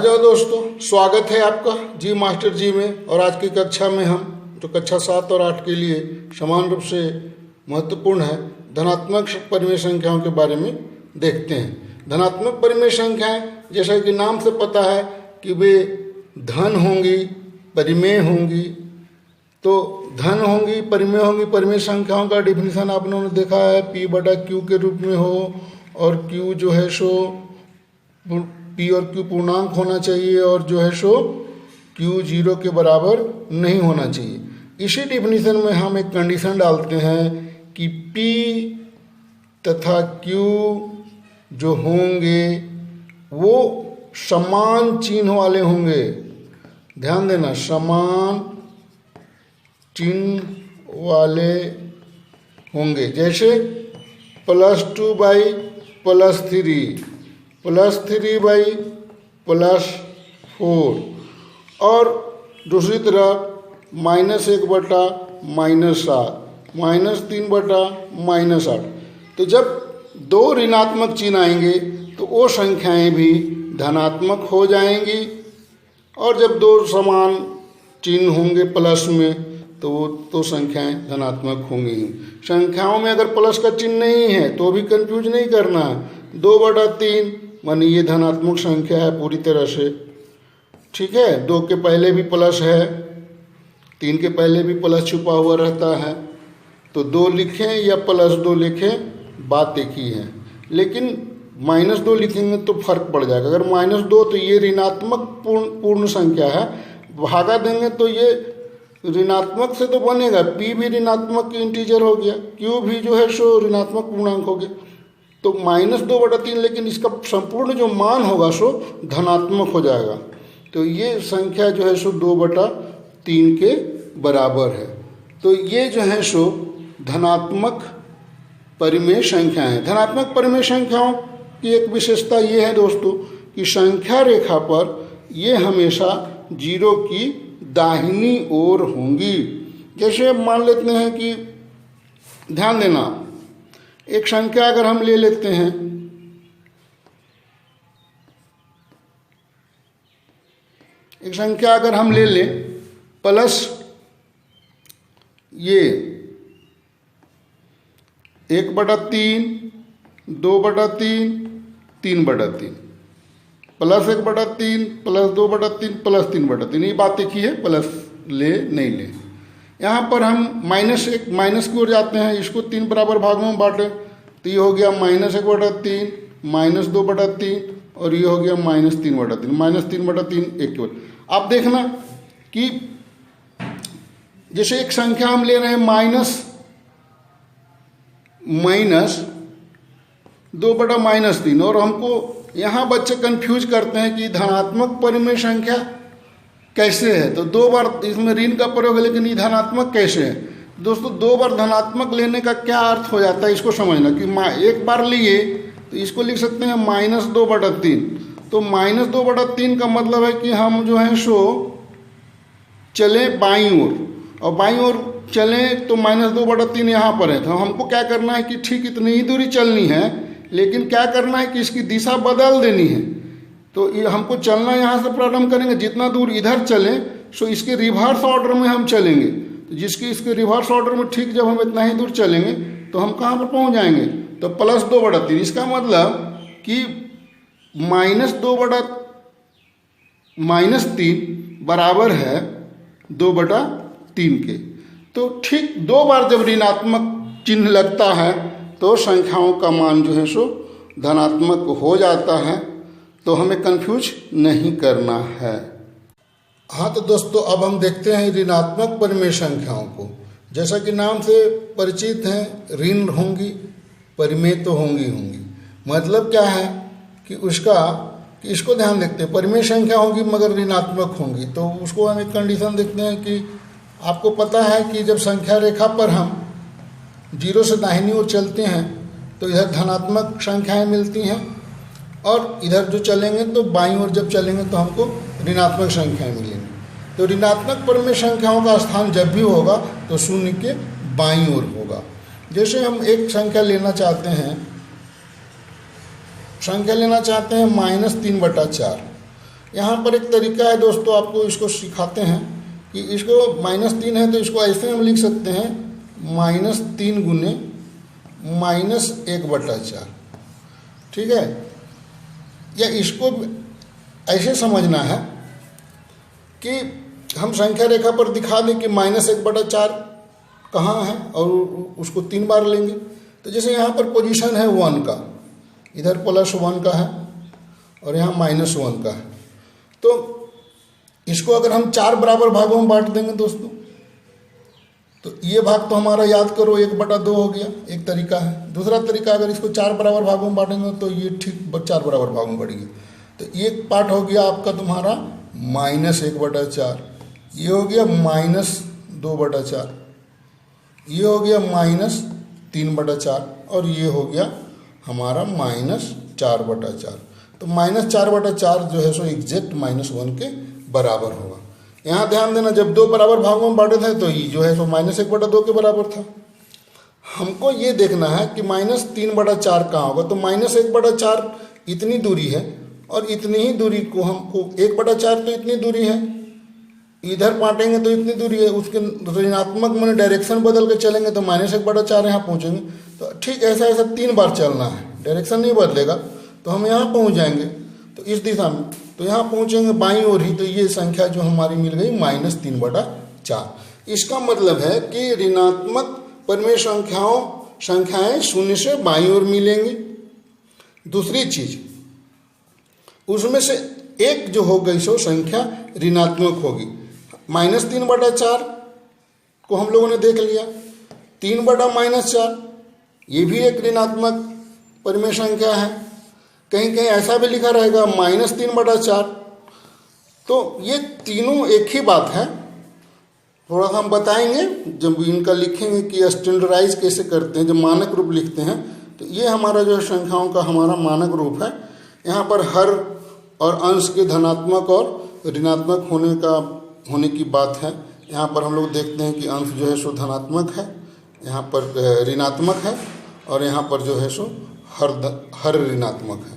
जाओ दोस्तों, स्वागत है आपका जी मास्टर जी में। और आज की कक्षा में हम जो कक्षा 7 और 8 के लिए समान रूप से महत्वपूर्ण है धनात्मक परिमेय संख्याओं के बारे में देखते हैं। धनात्मक परिमेय संख्याएं जैसा कि नाम से पता है कि वे धन होंगी, परिमेय होंगी। तो धन होंगी, परिमेय होंगी। परिमेय संख्याओं का डिफिनीशन आप लोगों ने देखा है, P/Q के रूप में हो और Q जो है सो P और Q पूर्णांक होना चाहिए और जो है सो Q 0 के बराबर नहीं होना चाहिए। इसी डिफिनीशन में हम एक कंडीशन डालते हैं कि P तथा Q जो होंगे वो समान चिन्ह वाले होंगे। ध्यान देना, समान चिन्ह वाले होंगे। जैसे +2 बाई +3, +3 बाई +4 और दूसरी तरफ -1 बटा -7, -3 बटा -8। तो जब दो ऋणात्मक चिन्ह आएंगे तो वो संख्याएं भी धनात्मक हो जाएंगी, और जब दो समान चिन्ह होंगे प्लस में तो वो तो संख्याएं धनात्मक होंगी। संख्याओं में अगर प्लस का चिन्ह नहीं है तो भी कंफ्यूज नहीं करना है। 2/3 मानी ये धनात्मक संख्या है पूरी तरह से, ठीक है। 2 के पहले भी प्लस है, 3 के पहले भी प्लस छुपा हुआ रहता है। तो 2 लिखें या +2 लिखें, बात एक ही है। लेकिन -2 लिखेंगे तो फर्क पड़ जाएगा। अगर -2 तो ये ऋणात्मक पूर्ण संख्या है, भागा देंगे तो ये ऋणात्मक से तो बनेगा। P भी ऋणात्मक इंटीजर हो गया, Q भी जो है सो ऋणात्मक पूर्णांक हो गया। तो -2/3, लेकिन इसका संपूर्ण जो मान होगा सो धनात्मक हो जाएगा। तो ये संख्या जो है सो 2/3 के बराबर है। तो ये जो है सो धनात्मक परिमेय संख्या है। धनात्मक परिमेय संख्याओं की एक विशेषता ये है दोस्तों कि संख्या रेखा पर ये हमेशा 0 की दाहिनी ओर होंगी। जैसे मान लेते हैं कि, ध्यान देना, एक संख्या अगर हम ले लेते हैं, एक संख्या अगर हम ले लें प्लस ये 1/3, 2/3, 3/3, +1/3, +2/3, +3/3, ये बात एक ही है, प्लस ले नहीं ले। यहाँ पर हम -1 माइनस की ओर जाते हैं, इसको 3 बराबर भागों में बांटें तो ये हो गया -1/3, -2/3 और ये हो गया -3/3, -3/3 1 की। आप देखना कि जैसे एक संख्या हम ले रहे हैं -2/-3, और हमको यहाँ बच्चे कंफ्यूज करते हैं कि धनात्मक परिमेय संख्या कैसे है। तो 2 बार इसमें ऋण का प्रयोग है, लेकिन ये धनात्मक कैसे है। दोस्तों 2 बार धनात्मक लेने का क्या अर्थ हो जाता है, इसको समझना कि एक बार लिए तो इसको लिख सकते हैं -2/3। तो -2/3 का मतलब है कि हम जो है सो चले बाईं ओर, और बाईं ओर चले तो -2/3 यहाँ पर है। तो हमको क्या करना है कि ठीक इतनी ही दूरी चलनी है, लेकिन क्या करना है कि इसकी दिशा बदल देनी है। तो ये हमको चलना यहाँ से प्रारंभ करेंगे, जितना दूर इधर चलें सो इसके रिवर्स ऑर्डर में हम चलेंगे। तो इसके रिवर्स ऑर्डर में ठीक जब हम इतना ही दूर चलेंगे तो हम कहाँ पर पहुँच जाएंगे, तो +2/3। इसका मतलब कि -3 बराबर है 2/3 के। तो ठीक 2 बार जब ऋणात्मक चिन्ह लगता है तो संख्याओं का मान जो है सो धनात्मक हो जाता है। तो हमें कंफ्यूज नहीं करना है। हाँ तो दोस्तों, अब हम देखते हैं ऋणात्मक परिमेय संख्याओं को। जैसा कि नाम से परिचित हैं, ऋण होंगी, परिमेय तो होंगी। मतलब क्या है कि इसको ध्यान देखते हैं, परिमेय संख्या होगी मगर ऋणात्मक होंगी। तो उसको हम एक कंडीशन देखते हैं कि आपको पता है कि जब संख्या रेखा पर हम 0 से दाहिनी ओर चलते हैं तो इधर धनात्मक संख्याएं मिलती हैं, और इधर जो चलेंगे तो बाईं ओर जब चलेंगे तो हमको ऋणात्मक संख्याएं मिलेंगी। तो ऋणात्मक परिमेय संख्याओं का स्थान जब भी होगा तो 0 के बाईं ओर होगा। जैसे हम एक संख्या लेना चाहते हैं -3/4। यहाँ पर एक तरीका है दोस्तों, आपको इसको सिखाते हैं कि इसको -3 है तो इसको ऐसे हम लिख सकते हैं -3 गुने -1/4, ठीक है। या इसको ऐसे समझना है कि हम संख्या रेखा पर दिखा दें कि -1/4 कहाँ है और उसको 3 बार लेंगे। तो जैसे यहाँ पर पोजीशन है 1 का, इधर +1 का है और यहाँ -1 का है, तो इसको अगर हम 4 बराबर भागों में बांट देंगे दोस्तों, तो ये भाग तो हमारा याद करो 1/2 हो गया, एक तरीका है। दूसरा तरीका, अगर इसको 4 बराबर भागों में बांटेंगे तो ये ठीक 4 बराबर भागों में बढ़ गया। तो एक पार्ट हो गया आपका तुम्हारा -1/4, ये हो गया -2/4, ये हो गया -3/4 और ये हो गया हमारा -4/4। तो -4/4 जो है सो एग्जैक्ट -1 के बराबर होगा। यहाँ ध्यान देना, जब 2 बराबर भागों में बांटे थे तो ये जो है सो -1/2 के बराबर था। हमको ये देखना है कि -3/4 कहाँ होगा। तो -1/4 इतनी दूरी है और इतनी ही दूरी को हमको 1/4 तो इतनी दूरी है, इधर बांटेंगे तो इतनी दूरी है, उसके ऋणात्मक मैंने डायरेक्शन बदल के चलेंगे तो -1/4 यहाँ पहुँचेंगे। तो ठीक ऐसा 3 बार चलना है, डायरेक्शन नहीं बदलेगा तो हम यहाँ पहुँच जाएंगे। तो इस दिशा में तो यहाँ पहुँचेंगे बाईं ओर ही, तो ये संख्या जो हमारी मिल गई -3/4। इसका मतलब है कि ऋणात्मक परिमेय संख्याएं शून्य से बाईं ओर मिलेंगी। दूसरी चीज, उसमें से एक जो हो गई सो संख्या ऋणात्मक होगी। -3/4 को हम लोगों ने देख लिया, 3/-4 ये भी एक ऋणात्मक परिमेय संख्या है। कहीं कहीं ऐसा भी लिखा रहेगा -3/4। तो ये तीनों एक ही बात है। थोड़ा सा हम बताएंगे जब इनका लिखेंगे कि स्टैंडर्डाइज कैसे करते हैं, जब मानक रूप लिखते हैं। तो ये हमारा जो संख्याओं का हमारा मानक रूप है। यहाँ पर हर और अंश के धनात्मक और ऋणात्मक होने की बात है। यहाँ पर हम लोग देखते हैं कि अंश जो है सो धनात्मक है, यहाँ पर ऋणात्मक है और यहाँ पर जो है सो हर ऋणात्मक है।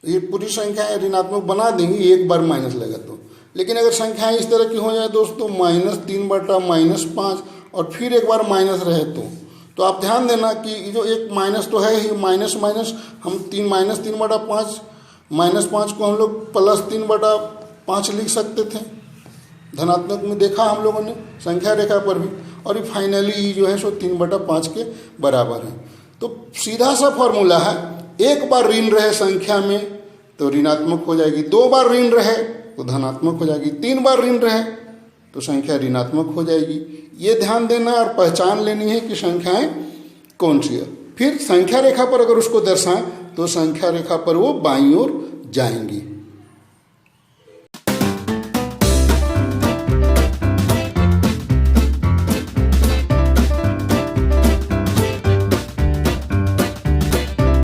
ये पूरी संख्याएं ऋणात्मक बना देंगी, एक बार माइनस लगा तो। लेकिन अगर संख्याएं इस तरह की हो जाए दोस्तों, -3/-5 और फिर एक बार माइनस रहे तो आप ध्यान देना कि जो एक माइनस तो है ही, माइनस हम -3/5 -5 को हम लोग +3/5 लिख सकते थे। धनात्मक में देखा हम लोगों ने संख्या रेखा पर भी, और ये फाइनली जो है सो 3/5 के बराबर है। तो सीधा सा फॉर्मूला है, एक बार ऋण रहे संख्या में तो ऋणात्मक हो जाएगी, 2 बार ऋण रहे तो धनात्मक हो जाएगी, 3 बार ऋण रहे तो संख्या ऋणात्मक हो जाएगी। ये ध्यान देना और पहचान लेनी है कि संख्याएं कौन सी है। फिर संख्या रेखा पर अगर उसको दर्शाएं तो संख्या रेखा पर वो बाईं ओर जाएंगी।